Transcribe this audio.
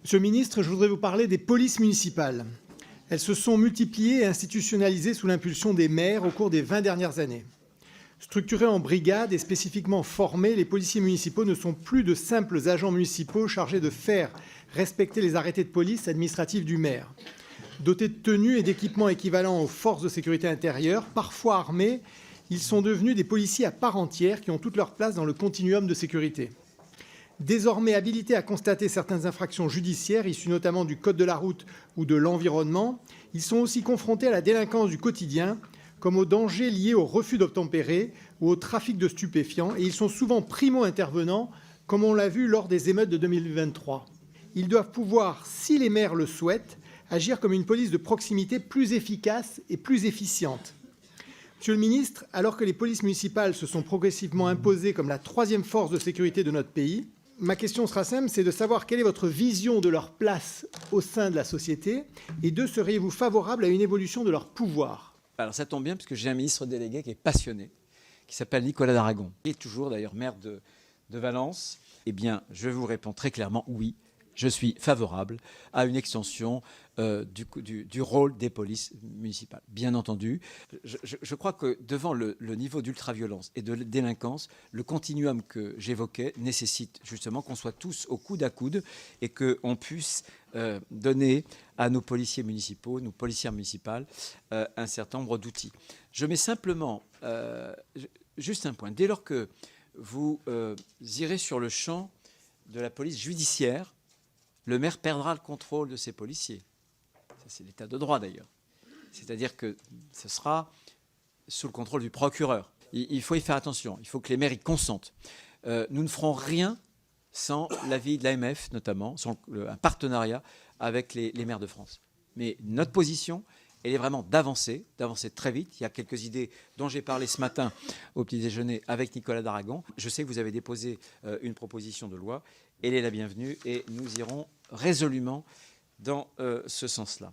Monsieur le ministre, je voudrais vous parler des polices municipales. Elles se sont multipliées et institutionnalisées sous l'impulsion des maires au cours des 20 dernières années. Structurées en brigades et spécifiquement formés, les policiers municipaux ne sont plus de simples agents municipaux chargés de faire respecter les arrêtés de police administrative du maire. Dotés de tenues et d'équipements équivalents aux forces de sécurité intérieure, parfois armés, ils sont devenus des policiers à part entière qui ont toute leur place dans le continuum de sécurité. Désormais habilités à constater certaines infractions judiciaires, issues notamment du code de la route ou de l'environnement, ils sont aussi confrontés à la délinquance du quotidien, comme aux dangers liés au refus d'obtempérer ou au trafic de stupéfiants, et ils sont souvent primo-intervenants, comme on l'a vu lors des émeutes de 2023. Ils doivent pouvoir, si les maires le souhaitent, agir comme une police de proximité plus efficace et plus efficiente. Monsieur le ministre, alors que les polices municipales se sont progressivement imposées comme la troisième force de sécurité de notre pays, ma question sera simple, c'est de savoir quelle est votre vision de leur place au sein de la société et seriez-vous favorable à une évolution de leur pouvoir? Alors ça tombe bien puisque j'ai un ministre délégué qui est passionné, qui s'appelle Nicolas Daragon. Il est toujours d'ailleurs maire de Valence. Eh bien, je vous réponds très clairement oui. Je suis favorable à une extension du rôle des polices municipales. Bien entendu, je crois que devant le niveau d'ultraviolence et de délinquance, le continuum que j'évoquais nécessite justement qu'on soit tous au coude à coude et qu'on puisse donner à nos policiers municipaux, nos policières municipales, un certain nombre d'outils. Je mets simplement juste un point. Dès lors que vous irez sur le champ de la police judiciaire, le maire perdra le contrôle de ses policiers. Ça, c'est l'état de droit d'ailleurs. C'est-à-dire que ce sera sous le contrôle du procureur. Il faut y faire attention. Il faut que les maires y consentent. Nous ne ferons rien sans l'avis de l'AMF, notamment, sans un partenariat avec les maires de France. Mais notre position, elle est vraiment d'avancer très vite. Il y a quelques idées dont j'ai parlé ce matin au petit déjeuner avec Nicolas Daragon. Je sais que vous avez déposé une proposition de loi. Elle est la bienvenue et nous irons résolument dans ce sens-là.